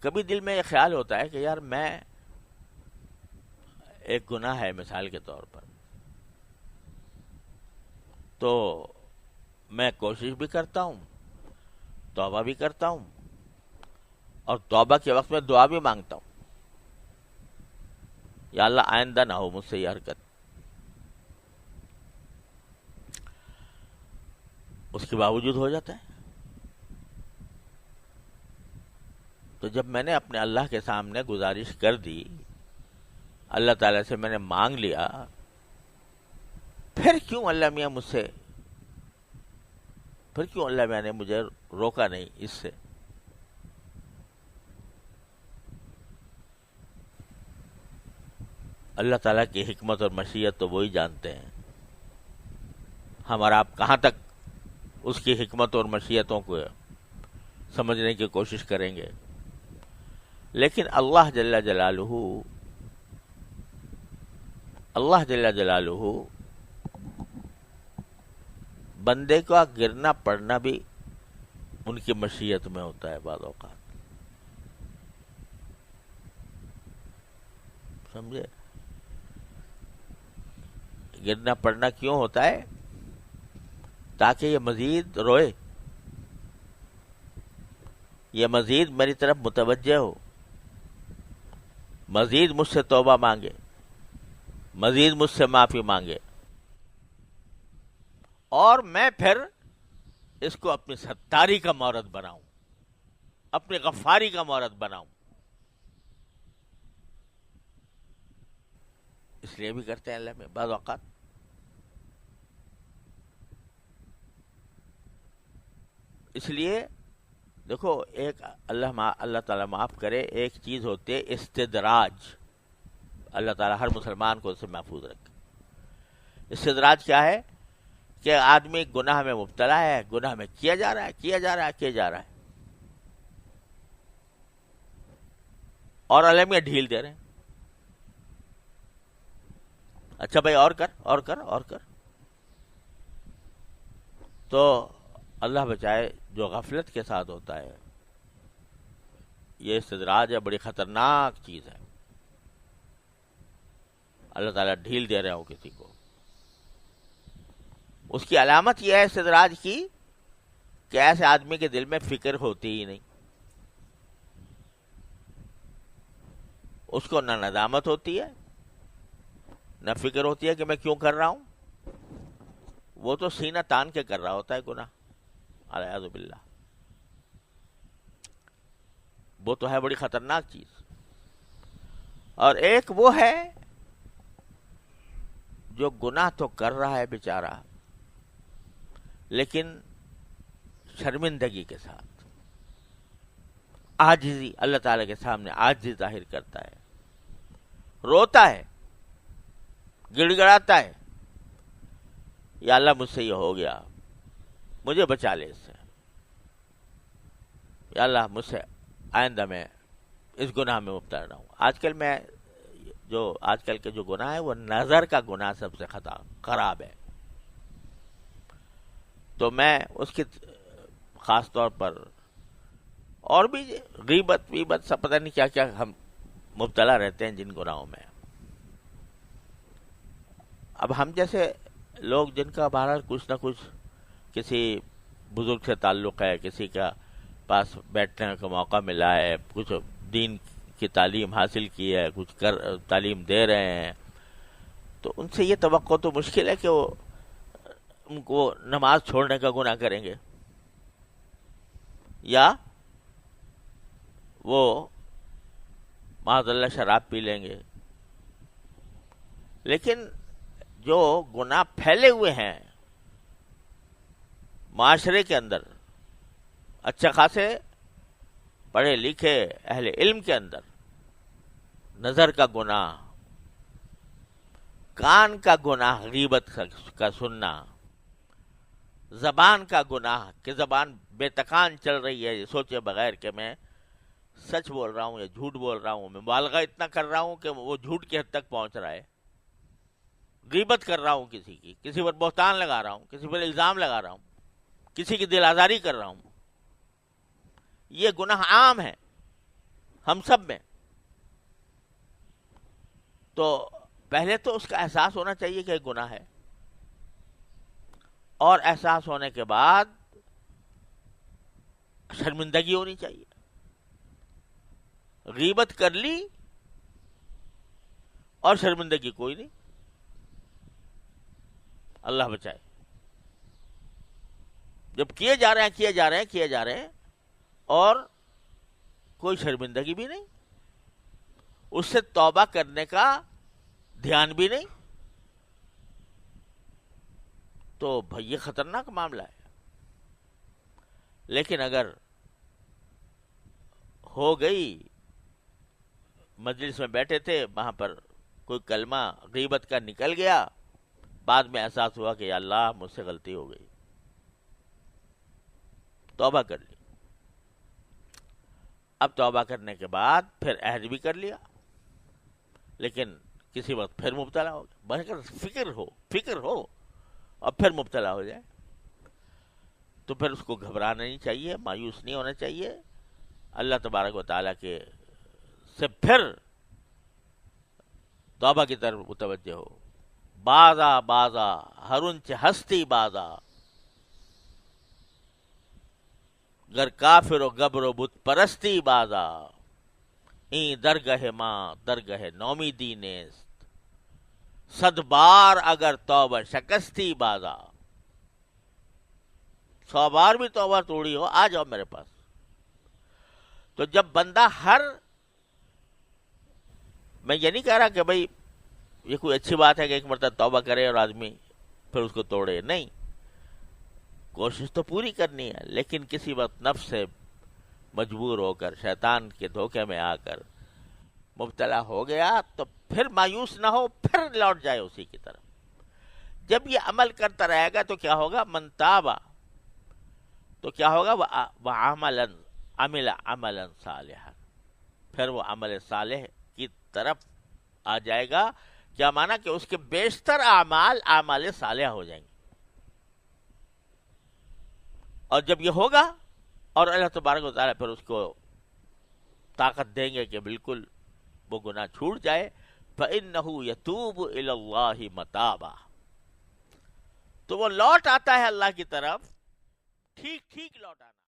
کبھی دل میں یہ خیال ہوتا ہے کہ یار میں ایک گناہ ہے مثال کے طور پر، تو میں کوشش بھی کرتا ہوں، توبہ بھی کرتا ہوں، اور توبہ کے وقت میں دعا بھی مانگتا ہوں، یا اللہ آئندہ نہ ہو مجھ سے یہ حرکت۔ اس کے باوجود ہو جاتا ہے۔ تو جب میں نے اپنے اللہ کے سامنے گزارش کر دی، اللہ تعالیٰ سے میں نے مانگ لیا، پھر کیوں اللہ میاں مجھ سے، پھر کیوں اللہ میاں نے مجھے روکا نہیں اس سے؟ اللہ تعالیٰ کی حکمت اور مشیت تو وہی جانتے ہیں، ہم اور آپ کہاں تک اس کی حکمت اور مشیتوں کو سمجھنے کی کوشش کریں گے۔ لیکن اللہ جل جلالہ بندے کا گرنا پڑنا بھی ان کی مشیت میں ہوتا ہے بعض اوقات، سمجھے؟ گرنا پڑنا کیوں ہوتا ہے؟ تاکہ یہ مزید روئے، یہ مزید میری طرف متوجہ ہو، مزید مجھ سے توبہ مانگے، مزید مجھ سے معافی مانگے، اور میں پھر اس کو اپنی ستاری کا مورد بناؤں، اپنی غفاری کا مورد بناؤں۔ اس لیے بھی کرتے ہیں اللہ میں بعض اوقات۔ اس لیے دیکھو، ایک اللہ تعالیٰ معاف کرے، ایک چیز ہوتی ہے استدراج، اللہ تعالیٰ ہر مسلمان کو اس سے محفوظ رکھے۔ استدراج کیا ہے؟ کہ آدمی گناہ میں مبتلا ہے، گناہ میں کیا جا رہا ہے، اور اللہ میں ڈھیل دے رہے ہیں، اچھا بھائی اور کر۔ تو اللہ بچائے، جو غفلت کے ساتھ ہوتا ہے، یہ استدراج ہے، بڑی خطرناک چیز ہے۔ اللہ تعالیٰ ڈھیل دے رہا ہو کسی کو، اس کی علامت یہ ہے استدراج کی کہ ایسے آدمی کے دل میں فکر ہوتی ہی نہیں، اس کو نہ ندامت ہوتی ہے، نہ فکر ہوتی ہے کہ میں کیوں کر رہا ہوں، وہ تو سینہ تان کے کر رہا ہوتا ہے گناہ، اعوذ باللہ۔ وہ تو ہے بڑی خطرناک چیز۔ اور ایک وہ ہے جو گناہ تو کر رہا ہے بیچارہ، لیکن شرمندگی کے ساتھ، عاجزی، اللہ تعالیٰ کے سامنے عاجزی ظاہر کرتا ہے، روتا ہے، گڑ گڑاتا ہے، یا اللہ مجھ سے یہ ہو گیا، مجھے بچا لے اس سے، یا اللہ مجھ سے آئندہ میں اس گناہ میں مبتلا نہ ہوں۔ آج کل کے جو گناہ ہے وہ نظر کا گناہ سب سے خراب ہے، تو میں اس کی خاص طور پر، اور بھی غیبت سب پتہ نہیں کیا کیا ہم مبتلا رہتے ہیں جن گناہوں میں۔ اب ہم جیسے لوگ جن کا بہرحال کچھ نہ کچھ کسی بزرگ سے تعلق ہے، کسی کا پاس بیٹھنے کا موقع ملا ہے، کچھ دین کی تعلیم حاصل کی ہے، کچھ تعلیم دے رہے ہیں، تو ان سے یہ توقع تو مشکل ہے کہ وہ ان کو نماز چھوڑنے کا گناہ کریں گے، یا وہ معاذ اللہ شراب پی لیں گے۔ لیکن جو گناہ پھیلے ہوئے ہیں معاشرے کے اندر، اچھا خاصے پڑھے لکھے اہل علم کے اندر، نظر کا گناہ، کان کا گناہ، غیبت کا سننا، زبان کا گناہ کہ زبان بے تکان چل رہی ہے، یہ سوچے بغیر کہ میں سچ بول رہا ہوں یا جھوٹ بول رہا ہوں، میں مبالغہ اتنا کر رہا ہوں کہ وہ جھوٹ کی حد تک پہنچ رہا ہے، غیبت کر رہا ہوں کسی پر بہتان لگا رہا ہوں، کسی پر الزام لگا رہا ہوں، کسی کی دل آزاری کر رہا ہوں، یہ گناہ عام ہے، ہم سب میں. تو پہلے تو اس کا احساس ہونا چاہیے کہ گناہ ہے، اور احساس ہونے کے بعد شرمندگی ہونی چاہیے. غیبت کر لی اور شرمندگی کوئی نہیں، اللہ بچائے. جب کیے جا رہے ہیں اور کوئی شرمندگی بھی نہیں، اس سے توبہ کرنے کا دھیان بھی نہیں، تو بھائی یہ خطرناک معاملہ ہے. لیکن اگر ہو گئی، مجلس میں بیٹھے تھے، وہاں پر کوئی کلمہ غیبت کا نکل گیا، بعد میں احساس ہوا کہ یا اللہ مجھ سے غلطی ہو گئی، توبہ کر لی. اب توبہ کرنے کے بعد پھر عہد بھی کر لیا، لیکن کسی وقت پھر مبتلا ہو گیا. بس فکر ہو اور پھر مبتلا ہو جائے تو پھر اس کو گھبرانا نہیں چاہیے، مایوس نہیں ہونا چاہیے. اللہ تبارک و تعالیٰ کے سے پھر توبہ کی طرف متوجہ ہو. بازا ہرنچ ہستی بازا، گر کافر و گبر و بت پرستی بازا، این درگہ ماں درگہ نومیدی نیست، صد بار اگر توبہ شکستی بازا. 100 بار بھی توبہ توڑی ہو، آ جاؤ میرے پاس. تو جب بندہ میں یہ نہیں کہہ رہا کہ بھائی یہ کوئی اچھی بات ہے کہ ایک مرتبہ توبہ کرے اور آدمی پھر اس کو توڑے، نہیں، کوشش تو پوری کرنی ہے. لیکن کسی وقت نفس سے مجبور ہو کر، شیطان کے دھوکے میں آ کر مبتلا ہو گیا تو پھر مایوس نہ ہو، پھر لوٹ جائے اسی کی طرف. جب یہ عمل کرتا رہے گا تو کیا ہوگا؟ من تابا، تو کیا ہوگا؟ عمل عملا صالحا، پھر وہ عمل صالح کی طرف آ جائے گا. کیا مانا؟ کہ اس کے بیشتر اعمال صالحہ ہو جائیں گے. اور جب یہ ہوگا اور اللہ تبارک و تعالیٰ پھر اس کو طاقت دیں گے کہ بالکل وہ گناہ چھوٹ جائے، فَإِنَّهُ يَتُوبُ إِلَى اللَّهِ مَتَابًا، تو وہ لوٹ آتا ہے اللہ کی طرف، ٹھیک لوٹ آنا.